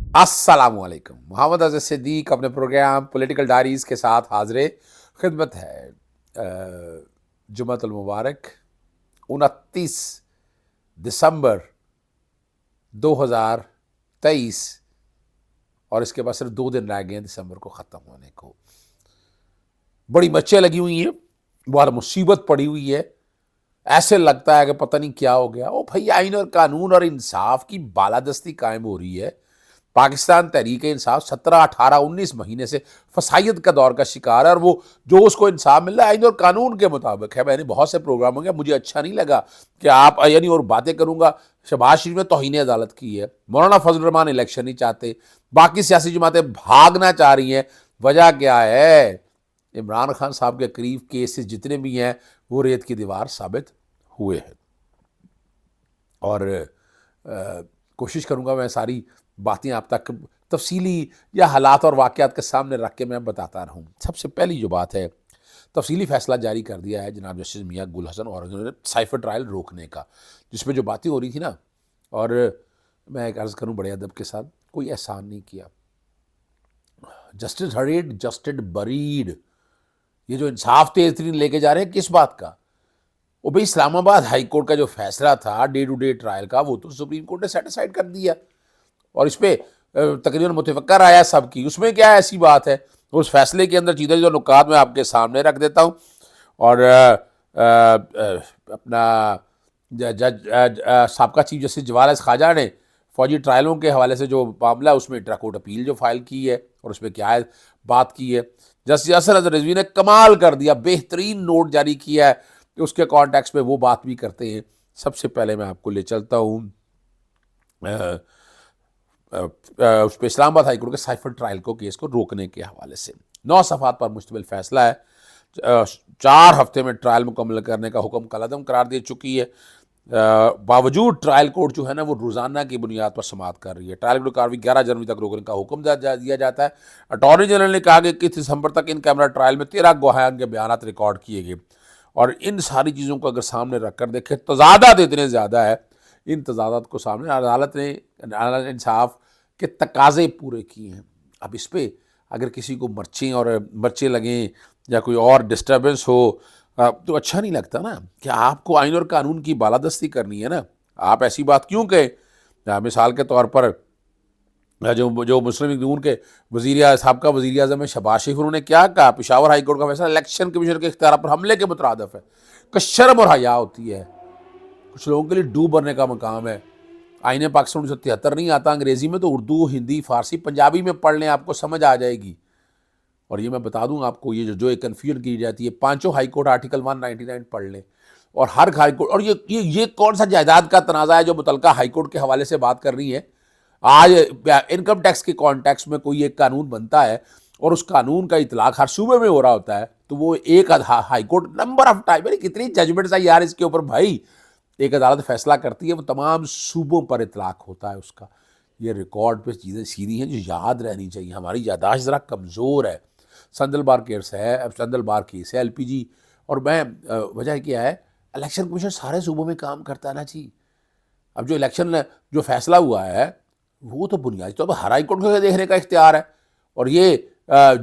السلام علیکم. محمد اظہر صدیق اپنے پروگرام پولیٹیکل ڈائریز کے ساتھ حاضر خدمت ہے. جمعۃ المبارک 29 دسمبر 2023 اور اس کے بعد صرف 2 دن رہ گئے ہیں دسمبر کو ختم ہونے کو. بڑی مچیں لگی ہوئی ہیں, بہت مصیبت پڑی ہوئی ہے. ایسے لگتا ہے کہ پتہ نہیں کیا ہو گیا. وہ بھائی آئین اور قانون اور انصاف کی بالادستی قائم ہو رہی ہے. پاکستان تحریک انصاف 17 18 19 مہینے سے فسائیت کا دور کا شکار ہے, اور وہ جو اس کو انصاف مل رہا ہے آئین اور قانون کے مطابق ہے. میں نے بہت سے پروگرام ہوں گے, مجھے اچھا نہیں لگا کہ آپ یعنی اور باتیں کروں گا. شہباز شریف نے توہین عدالت کی ہے, مولانا فضل الرحمان الیکشن نہیں چاہتے, باقی سیاسی جماعتیں بھاگنا چاہ رہی ہیں. وجہ کیا ہے؟ عمران خان صاحب کے قریب کیسز جتنے بھی ہیں وہ ریت کی دیوار ثابت ہوئے ہیں. اور کوشش کروں گا میں ساری باتیں آپ تک تفصیلی یا حالات اور واقعات کے سامنے رکھ کے میں بتاتا رہوں. سب سے پہلی جو بات ہے, تفصیلی فیصلہ جاری کر دیا ہے جناب جسٹس میاں گل حسن اور انہوں نے سائفر ٹرائل روکنے کا, جس میں جو باتیں ہو رہی تھی نا, اور میں ایک عرض کروں بڑے ادب کے ساتھ, کوئی احسان نہیں کیا. جسٹس ہریڈ جسٹس بریڈ, یہ جو انصاف تیز ترین لے کے جا رہے ہیں کس بات کا؟ وہ بھئی اسلام آباد ہائی کورٹ کا جو فیصلہ تھا ڈے ٹو ڈے ٹرائل کا, وہ تو سپریم کورٹ نے سیٹ اسائڈ کر دیا, اور اس پہ تقریباً متفقہ رائے سب کی. اس میں کیا ایسی بات ہے؟ اس فیصلے کے اندر چیزیں جو نکات میں آپ کے سامنے رکھ دیتا ہوں. اور اپنا جج سابقہ چیف جسٹس جوارس خواجہ نے فوجی ٹرائلوں کے حوالے سے جو معاملہ اس میں انٹرا کورٹ اپیل جو فائل کی ہے, اور اس میں کیا ہے بات کی ہے. جسٹس یاسر اظہر رضوی نے کمال کر دیا, بہترین نوٹ جاری کیا ہے. اس کے کانٹیکس میں وہ بات بھی کرتے ہیں. سب سے پہلے میں آپ کو لے چلتا ہوں اس پہ اسلام آباد ہائی کورٹ کے سائفر ٹرائل کو کیس کو روکنے کے حوالے سے 9 صفحات پر مشتمل فیصلہ ہے. 4 ہفتے میں ٹرائل مکمل کرنے کا حکم کالعدم قرار دے چکی ہے. باوجود ٹرائل کورٹ جو ہے نا وہ روزانہ کی بنیاد پر سماعت کر رہی ہے. ٹرائل کو کارروائی 11 جنوری تک روکنے کا حکم دیا جاتا ہے. اٹارنی جنرل نے کہا کہ 21 دسمبر تک ان کیمرہ ٹرائل میں 13 گواہان کے بیانات ریکارڈ کیے گئے. اور ان ساری چیزوں کو اگر سامنے رکھ کر دیکھیں, تضادات اتنے زیادہ ہے. ان تضادات کو سامنے عدالت نے انصاف کے تقاضے پورے کیے ہیں. اب اس پہ اگر کسی کو مرچیں لگیں یا کوئی اور ڈسٹربنس ہو تو اچھا نہیں لگتا نا, کہ آپ کو آئین اور قانون کی بالادستی کرنی ہے نا. آپ ایسی بات کیوں کہیں؟ مثال کے طور پر جو مسلم لیگ نون کے سابقہ وزیر اعظم شہباز شریف, انہوں نے کیا کہا؟ پشاور ہائی کورٹ کا فیصلہ الیکشن کمیشن کے اختیارات پر حملے کے مترادف ہے. کہ شرم اور حیا ہوتی ہے. کچھ لوگوں کے لیے ڈوب مرنے کا مقام ہے. آئین پاکستان 1973 نہیں آتا انگریزی میں, تو اردو, ہندی, فارسی, پنجابی میں پڑھ لیں, آپ کو سمجھ آ جائے گی. اور یہ میں بتا دوں آپ کو, یہ جو ایک کنفیوژن کی جاتی ہے, 5 ہائی کورٹ آرٹیکل 199 پڑھ لیں, اور ہر ہائی کورٹ, اور یہ کون سا جائیداد کا تنازع ہے جو متعلقہ ہائی کورٹ کے حوالے سے بات کر رہی ہے. آج انکم ٹیکس کے کانٹیکس میں کوئی ایک قانون بنتا ہے, اور اس قانون کا اطلاق ہر صوبے میں ہو رہا ہوتا ہے, تو وہ ایک high court number of time, کتنی ججمنٹس ہے یار اس کے اوپر بھائی, ایک عدالت فیصلہ کرتی ہے, وہ تمام صوبوں پر اطلاق ہوتا ہے اس کا. یہ ریکارڈ پہ چیزیں سیدھی ہیں جو یاد رہنی چاہیے. ہماری یادداشت ذرا کمزور ہے. سندل بار کیس ہے, ایل پی جی, اور میں وجہ کیا ہے, الیکشن کمیشن سارے صوبوں میں کام کرتا ہے نا جی. اب جو الیکشن جو فیصلہ ہوا ہے وہ تو بنیادی طور پر ہر ہائی کورٹ کو دیکھنے کا اختیار ہے, اور یہ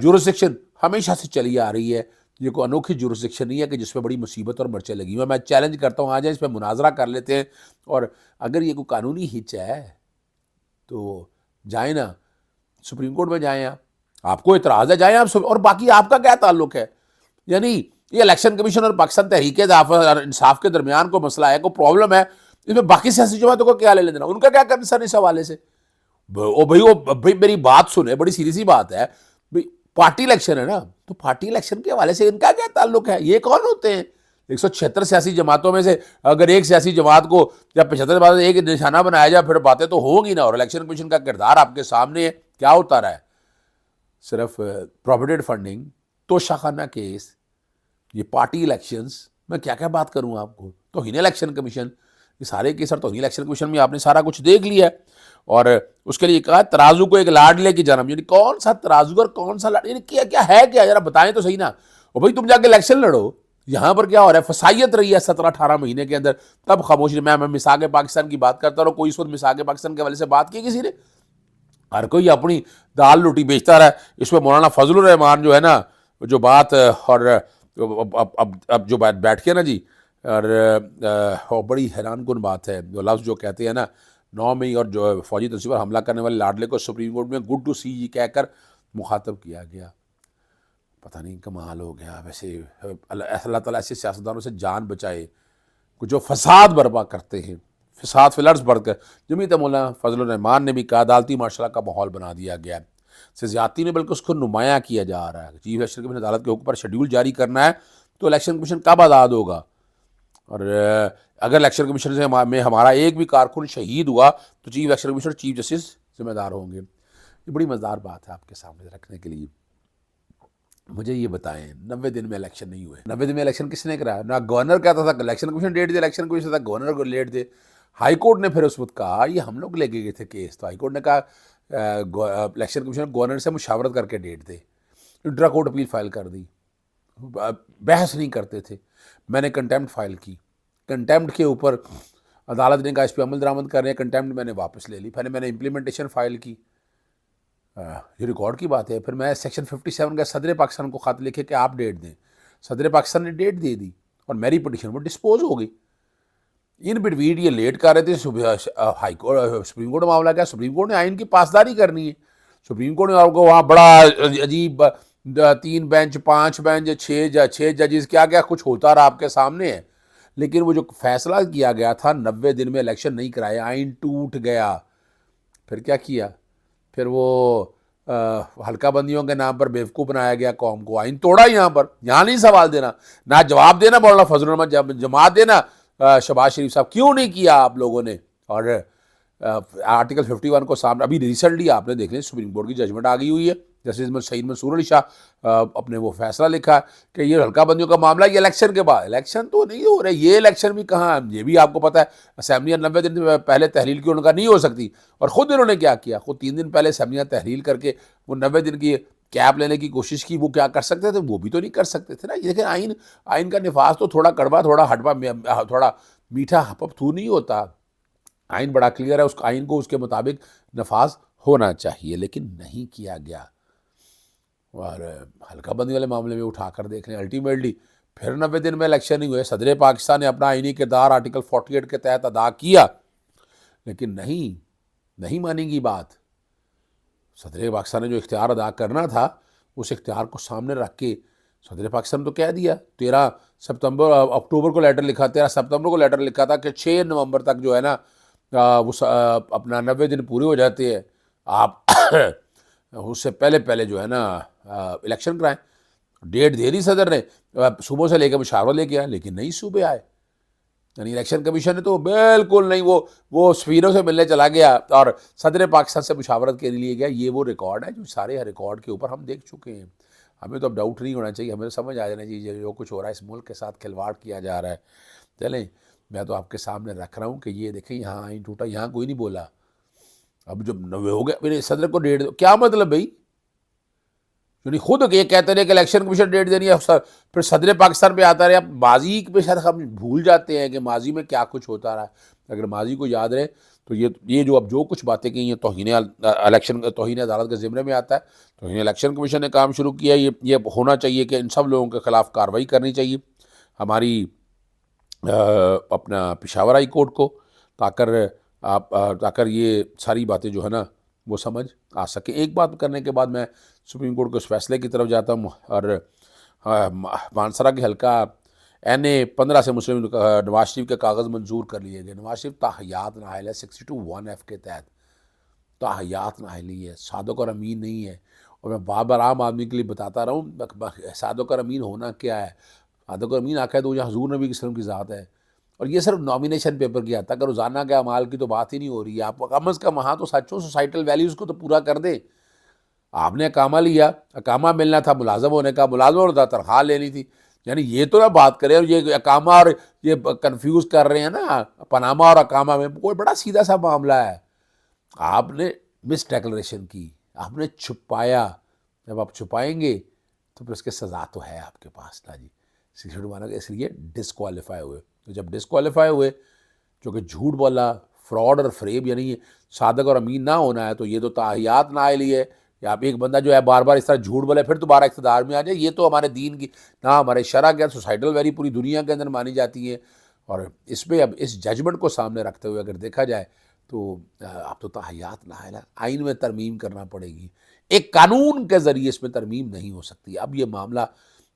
جورسڈکشن ہمیشہ سے چلی آ رہی ہے. یہ کوئی انوکھی جورسڈکشن نہیں ہے کہ جس پہ بڑی مصیبت اور مرچیں لگی ہوئی. میں چیلنج کرتا ہوں, آ جائیں اس پہ مناظرہ کر لیتے ہیں, اور اگر یہ کوئی قانونی ہچ ہے تو جائیں نا سپریم کورٹ میں جائیں. آپ کو اعتراض ہے جائیں آپ, اور باقی آپ کا کیا تعلق ہے؟ یعنی یہ الیکشن کمیشن اور پاکستان تحریک انصاف کے درمیان کوئی مسئلہ ہے, کوئی پرابلم ہے, اس میں باقی سیاسی جماعتوں کو کیا لے لینا, ان کا کیا کرنا سر اس حوالے سے؟ بھائی میری بات سنیں, بڑی سیدھی سی بات ہے. پارٹی الیکشن ہے نا, تو پارٹی الیکشن کے حوالے سے ان کا کیا تعلق ہے؟ یہ کون ہوتے ہیں؟ 176 سیاسی جماعتوں میں سے اگر ایک سیاسی جماعت کو یا 75 جماعت ایک نشانہ بنایا جائے, پھر باتیں تو ہوں گی نا. اور الیکشن کمیشن کا کردار آپ کے سامنے ہے, کیا ہوتا رہا ہے؟ صرف پروفیٹڈ فنڈنگ, توشہ خانہ کیس, یہ پارٹی الیکشنز, میں کیا کیا بات کروں آپ کو, توہین الیکشن کمیشن, یہ سارے کیس. اور توہین الیکشن کمیشن میں آپ نے سارا کچھ دیکھ لیا ہے, اور اس کے لیے کہا ترازو کو ایک لاڈلے کی جنم. یعنی کون سا ترازو اور کون سا یعنی کیا ہے کیا, ذرا بتائیں تو صحیح نا. اور بھائی تم جا کے الیکشن لڑو, یہاں پر کیا ہو رہا ہے؟ فسائیت رہی ہے 17-18 مہینے کے اندر, تب خاموشی. میں مساق پاکستان کی بات کرتا رہا, کوئی اس وقت مساق پاکستان کے حوالے سے بات کی کسی نے؟ ہر کوئی اپنی دال روٹی بیچتا رہا. اس میں مولانا فضل الرحمان جو ہے نا جو بات اور اب جو بیٹھ کے نا جی اور بڑی حیران کن بات ہے جو لفظ جو کہتے ہیں نا 9 مئی اور جو فوجی تصویر پر حملہ کرنے والے لاڈلے کو سپریم کورٹ میں گڈ ٹو سی یہ کہہ کر مخاطب کیا گیا. پتہ نہیں کمال ہو گیا. ویسے اللہ تعالیٰ ایسے سیاستدانوں سے جان بچائے جو فساد برپا کرتے ہیں, فساد فی الارض بڑھ کر. جمعیت مولانا فضل الرحمان نے بھی کہا عدالتی معاشرہ کا ماحول بنا دیا گیا سے زیادتی نے بلکہ اس کو نمایاں کیا جا رہا ہے. چیف الیکشن کمیشن عدالت کے حکم پر شیڈیول جاری کرنا ہے تو الیکشن کمیشن کب آزاد ہوگا؟ اور اگر الیکشن کمیشن سے میں ہمارا ایک بھی کارکن شہید ہوا تو chief election commission chief justice ذمہ دار ہوں گے. یہ بڑی مزدار بات ہے آپ کے سامنے رکھنے کے لیے. مجھے یہ بتائیں 90 دن میں الیکشن نہیں ہوئے. 90 دن میں الیکشن کس نے کرایا؟ نہ گورنر کہتا تھا الیکشن کمیشن ڈیٹ دے, الیکشن کمیشن تھا گورنر کو ڈیٹ دے. ہائی کورٹ نے پھر اس وقت کہا یہ ہم لوگ لے کے گئے تھے کیس, تو ہائی کورٹ نے کہا الیکشن کمیشن گورنر سے مشاورت کر کے ڈیٹ دے. انٹرا کورٹ اپیل فائل کر دی, بحث نہیں کرتے تھے. میں نے کنٹیمپٹ فائل کی, کنٹیمپٹ کے اوپر عدالت نے کہا اس پہ عمل درآمد کر رہے ہیں, کنٹیمپٹ میں نے واپس لے لی. پھر میں نے امپلیمنٹیشن فائل کی, یہ ریکارڈ کی بات ہے. پھر میں سیکشن 57 کا صدر پاکستان کو خط لکھے کہ آپ ڈیٹ دیں. صدر پاکستان نے ڈیٹ دے دی اور میری پٹیشن وہ ڈسپوز ہو گئی. ان بٹوین یہ لیٹ کر رہے تھے. ہائی کورٹ سپریم کورٹ معاملہ کیا, سپریم کورٹ نے آئین کی پاسداری کرنی ہے. سپریم کورٹ نے آپ کو وہاں بڑا عجیب 3 بینچ 5 بینچ 6 ججز کیا کیا کچھ ہوتا رہا آپ کے سامنے ہے. لیکن وہ جو فیصلہ کیا گیا تھا 90 دن میں الیکشن نہیں کرائے, آئین ٹوٹ گیا. پھر کیا کیا؟ پھر وہ حلقہ بندیوں کے نام پر بیوقوف بنایا گیا قوم کو. آئین توڑا یہاں پر, یہاں نہیں سوال دینا, نہ جواب دینا مولانا فضل الرحمان, جماعت دینا شہباز شریف صاحب. کیوں نہیں کیا آپ لوگوں نے؟ اور آرٹیکل 51 کو سامنے ابھی ریسنٹلی آپ نے دیکھ لیں سپریم کورٹ کی ججمنٹ آ گئی ہوئی ہے. جسٹس سعید منصور علی شاہ اپنے وہ فیصلہ لکھا کہ یہ حلقہ بندیوں کا معاملہ یہ الیکشن کے بعد, الیکشن تو نہیں ہو رہے, یہ الیکشن بھی کہاں, یہ بھی آپ کو پتہ ہے اسمبلیاں 90 دن پہلے تحلیل کی ان کا نہیں ہو سکتی. اور خود انہوں نے کیا کیا, خود 3 دن پہلے اسمبلیاں تحلیل کر کے وہ 90 دن کی کیپ لینے کی کوشش کی. وہ کیا کر سکتے تھے؟ وہ بھی تو نہیں کر سکتے تھے نا. یہ دیکھیں آئین کا نفاذ تو تھوڑا کڑوا تھوڑا ہٹوا تھوڑا میٹھا ہپپ تھو نہیں ہوتا. آئین بڑا کلیئر ہے, اس آئین کو اس کے مطابق نفاذ ہونا چاہیے, لیکن نہیں کیا گیا. اور حلقہ بندی والے معاملے میں اٹھا کر دیکھ لیں, الٹیمیٹلی پھر 90 دن میں الیکشن نہیں ہوئے. صدر پاکستان نے اپنا آئینی کردار آرٹیکل 48 کے تحت ادا کیا, لیکن نہیں مانی گی بات. صدر پاکستان نے جو اختیار ادا کرنا تھا اس اختیار کو سامنے رکھ کے صدر پاکستان تو کہہ دیا 13 اکتوبر کو لیٹر لکھا, 13 ستمبر کو لیٹر لکھا تھا کہ 6 نومبر تک جو ہے نا وہ اپنا 90 دن پورے ہو جاتے ہیں, آپ اس سے پہلے جو ہے نا الیکشن کرائیں. ڈیٹ دے دی صدر نے, صوبوں سے لے کے مشاورہ لے کے آئے, لیکن نہیں صوبے آئے. یعنی الیکشن کمیشن نے تو بالکل نہیں, وہ سفیروں سے ملنے چلا گیا اور صدر پاکستان سے مشاورت کے لیے گیا. یہ وہ ریکارڈ ہے جو سارے ریکارڈ کے اوپر ہم دیکھ چکے ہیں. ہمیں تو اب ڈاؤٹ نہیں ہونا چاہیے, ہمیں تو سمجھ آ جانا چاہیے جو کچھ ہو رہا ہے اس ملک کے ساتھ کھلواڑ کیا جا رہا ہے. چلیں میں تو آپ کے سامنے رکھ رہا ہوں کہ یہ دیکھیں یہاں آئین ٹوٹا, یہاں کوئی نہیں بولا. اب جب 90 ہو گیا میرے صدر کو ڈیٹ دو, کیا مطلب بھائی؟ یعنی خود یہ کہتے رہے کہ الیکشن کمیشن ڈیٹ دینی ہے, پھر صدر پاکستان پہ آتا رہے. اب ماضی پہ شاید ہم بھول جاتے ہیں کہ ماضی میں کیا کچھ ہوتا رہا. اگر ماضی کو یاد رہے تو یہ جو اب جو کچھ باتیں کی ہیں توہین عدالت کے زمرے میں آتا ہے. توہین الیکشن کمیشن نے کام شروع کیا, یہ ہونا چاہیے کہ ان سب لوگوں کے خلاف کارروائی کرنی چاہیے ہماری اپنا پشاور ہائی کورٹ کو, تاکہ یہ ساری باتیں جو ہے نا وہ سمجھ آ سکے. ایک بات کرنے کے بعد میں سپریم کورٹ کے اس فیصلے کی طرف جاتا ہوں. اور مانسرا کے حلقہ NA 15 سے مسلم نواز شریف کے کاغذ منظور کر لیے گئے. نواز شریف تاحیات نااہل ہے 62(1)(f) کے تحت تاحیات نااہلی ہے, صادق اور امین نہیں ہے. اور میں بار بار عام آدمی کے لیے بتاتا رہا ہوں صادق اور امین ہونا کیا ہے. صادق اور امین آقا ہے تو یہ حضور نبی کی وسلم کی ذات ہے, اور یہ صرف نامینیشن پیپر کی حد تک, روزانہ کے اعمال کی تو بات ہی نہیں ہو رہی ہے. آپ کم از کم وہاں تو سچوں سوسائٹل ویلیوز کو تو پورا کر دیں. آپ نے اقامہ لیا, اقامہ ملنا تھا ملازم ہونے کا, ملازم ہوتا تنخواہ لینی تھی. یعنی یہ تو نہ بات کریں, اور یہ اقامہ اور یہ کنفیوز کر رہے ہیں نا پاناما اور اقامہ میں. کوئی بڑا سیدھا سا معاملہ ہے. آپ نے مس ڈیکلریشن کی, آپ نے چھپایا. جب آپ چھپائیں گے تو پھر اس کے سزا تو ہے آپ کے پاس نا جی. اس لیے ڈسکوالیفائی ہوئے. تو جب ڈسکوالیفائی ہوئے چونکہ جھوٹ بولا, فراڈ اور فریب یعنی صادق اور امین نہ ہونا ہے تو یہ تو تاحیات نائل ہی ہے کہ آپ ایک بندہ جو ہے بار بار اس طرح جھوٹ بولے پھر دوبارہ اقتدار میں آ جائے. یہ تو ہمارے دین کی نہ ہمارے شرع کے سوسائٹل ویری پوری دنیا کے اندر مانی جاتی ہے. اور اس پہ اب اس ججمنٹ کو سامنے رکھتے ہوئے اگر دیکھا جائے تو اب تو تاحیات نائل ہے. آئین میں ترمیم کرنا پڑے گی, ایک قانون کے ذریعے اس میں ترمیم نہیں ہو سکتی. اب یہ معاملہ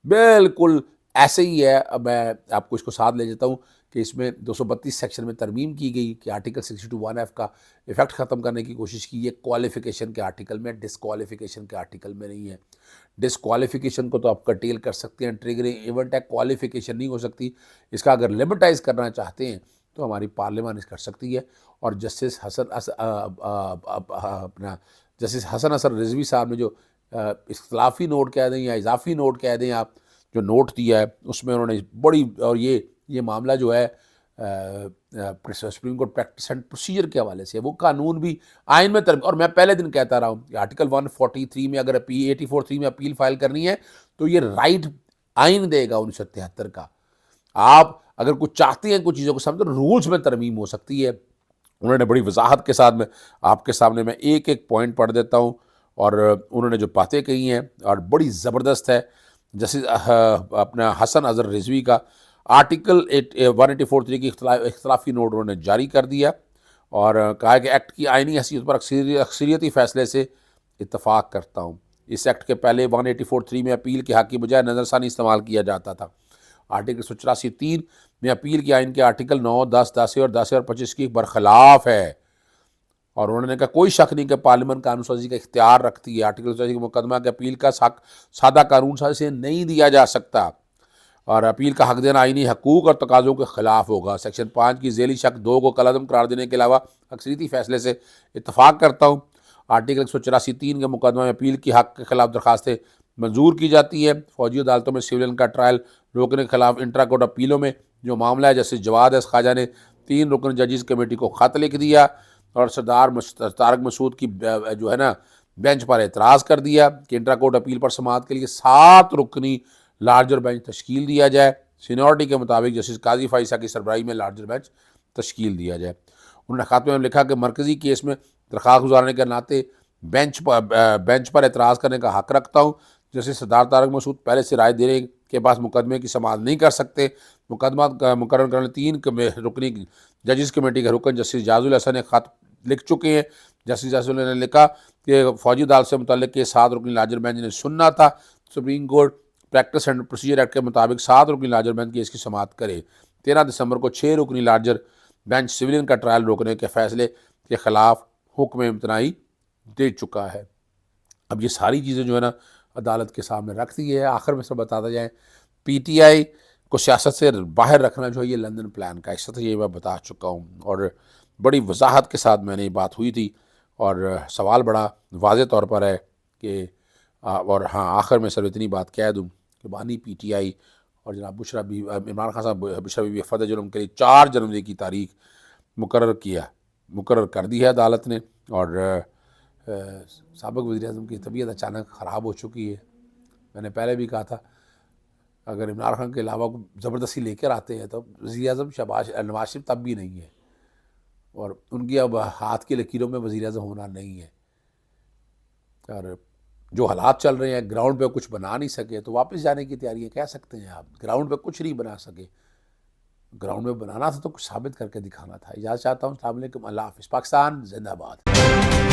بالکل ایسے ہی ہے. اب میں آپ کو اس کو ساتھ لے جاتا ہوں کہ اس میں 232 سیکشن میں ترمیم کی گئی کہ آرٹیکل 62(1)(f) کا ایفیکٹ ختم کرنے کی کوشش کی. یہ کوالیفیکیشن کے آرٹیکل میں, ڈسکوالیفیکیشن کے آرٹیکل میں نہیں ہے. ڈسکوالیفیکیشن کو تو آپ کرٹیل کر سکتے ہیں, ٹریگرنگ ایونٹ ہے, کوالیفیکیشن نہیں ہو سکتی. اس کا اگر لمٹائز کرنا چاہتے ہیں تو ہماری پارلیمان اس کر سکتی ہے. اور جسٹس حسن اثر رضوی صاحب نے جو اختلافی نوٹ کہہ دیں یا اضافی نوٹ کہہ دیں, آپ جو نوٹ دیا ہے اس میں انہوں نے بڑی, اور یہ معاملہ جو ہے supreme court practice and procedure کے حوالے سے وہ قانون بھی آئین میں اور میں پہلے دن کہتا رہا ہوں کہ آرٹیکل 143 میں اگر 84(3) میں اپیل فائل کرنی ہے تو یہ رائٹ آئین دے گا 1973 کا. آپ اگر کچھ چاہتے ہیں کچھ چیزوں کو سمجھو رولز میں ترمیم ہو سکتی ہے. انہوں نے بڑی وضاحت کے ساتھ میں آپ کے سامنے میں ایک ایک پوائنٹ پڑھ دیتا ہوں, اور انہوں نے جو باتیں کہی ہیں اور بڑی زبردست ہے. جیسے اپنا حسن اظہر رضوی کا آرٹیکل 184(3) کی اختلافی نوٹ انہوں نے جاری کر دیا اور کہا کہ ایکٹ کی آئینی حیثیت پر اکثریتی فیصلے سے اتفاق کرتا ہوں. اس ایکٹ کے پہلے 184(3) میں اپیل کے حق کی بجائے نظر ثانی استعمال کیا جاتا تھا. آرٹیکل 184(3) میں اپیل کی آئین کے آرٹیکل 9, 10, 10 اور 10 اور 25 کی برخلاف ہے. اور انہوں نے کہا کوئی شک نہیں کہ پارلیمان قانون سازی کا اختیار رکھتی ہے. آرٹیکل 184 کے مقدمہ کے اپیل کا سادہ قانون سازی سے نہیں دیا جا سکتا, اور اپیل کا حق دینا آئینی حقوق اور تقاضوں کے خلاف ہوگا. سیکشن 5 کی ذیلی شق 2 کو کالعدم قرار دینے کے علاوہ اکثریتی فیصلے سے اتفاق کرتا ہوں. آرٹیکل 184(3) کے مقدمہ میں اپیل کی حق کے خلاف درخواستیں منظور کی جاتی ہے. فوجی عدالتوں میں سویلین کا ٹرائل روکنے کے خلاف انٹرا کورٹ اپیلوں میں جو معاملہ ہے, جیسے جواد خواجہ نے 3 رکن ججز کمیٹی کو خط لکھ دیا اور سردار طارق مسعود کی جو ہے نا بینچ پر اعتراض کر دیا کہ انٹرا کورٹ اپیل پر سماعت کے لیے 7 رکنی لارجر بینچ تشکیل دیا جائے. سینیورٹی کے مطابق جسٹس قاضی فائزہ کی سربراہی میں لارجر بینچ تشکیل دیا جائے. انہوں نے خاتمے میں لکھا کہ مرکزی کیس میں درخواست گزارنے کے ناطے بینچ پر اعتراض کرنے کا حق رکھتا ہوں. جیسے سردار طارق مسعود پہلے سے رائے دینے کے بعد مقدمے کی سماعت نہیں کر سکتے. مقدمہ مقرر کرنے 3 رکنی ججز کمیٹی کے رکن جسٹس جاز الحسن نے خط لکھ چکے ہیں. جسٹس جاز الحسن نے لکھا کہ فوجی عدالت سے متعلق یہ 7 رکنی لارجر بینچ نے سننا تھا. Supreme court practice and procedure act کے مطابق 7 رکنی لارجر بینچ کی اس کی سماعت کرے. 13 دسمبر کو 6 رکنی لارجر بینچ سویلین کا ٹرائل روکنے کے فیصلے کے خلاف حکم امتناعی دے چکا ہے. اب یہ ساری چیزیں جو ہے نا عدالت کے سامنے رکھ دی ہے. آخر میں سب بتاتا جائیں, پی ٹی آئی کو سیاست سے باہر رکھنا جو ہے یہ لندن پلان کا حصہ تھا, یہ میں بتا چکا ہوں, اور بڑی وضاحت کے ساتھ میں نے یہ بات ہوئی تھی. اور سوال بڑا واضح طور پر ہے کہ اور ہاں آخر میں صرف اتنی بات کہہ دوں کہ بانی پی ٹی آئی اور جناب بشرا بی عمران خان صاحب بشرا بی فرد جرم کے لیے 4 جنوری کی تاریخ مقرر کر دی ہے عدالت نے. اور سابق وزیر اعظم کی طبیعت اچانک خراب ہو چکی ہے. میں نے پہلے بھی کہا تھا اگر عمران خان کے علاوہ زبردستی لے کر آتے ہیں تو وزیر اعظم نواز شریف تب بھی نہیں ہے, اور ان کی اب ہاتھ کی لکیروں میں وزیر اعظم ہونا نہیں ہے. اور جو حالات چل رہے ہیں گراؤنڈ پہ کچھ بنا نہیں سکے تو واپس جانے کی تیاریاں کہہ سکتے ہیں آپ. گراؤنڈ پہ کچھ نہیں بنا سکے, گراؤنڈ میں بنانا تھا تو کچھ ثابت کر کے دکھانا تھا. اجازت چاہتا ہوں. السلام علیکم, اللہ حافظ. پاکستان زندہ باد.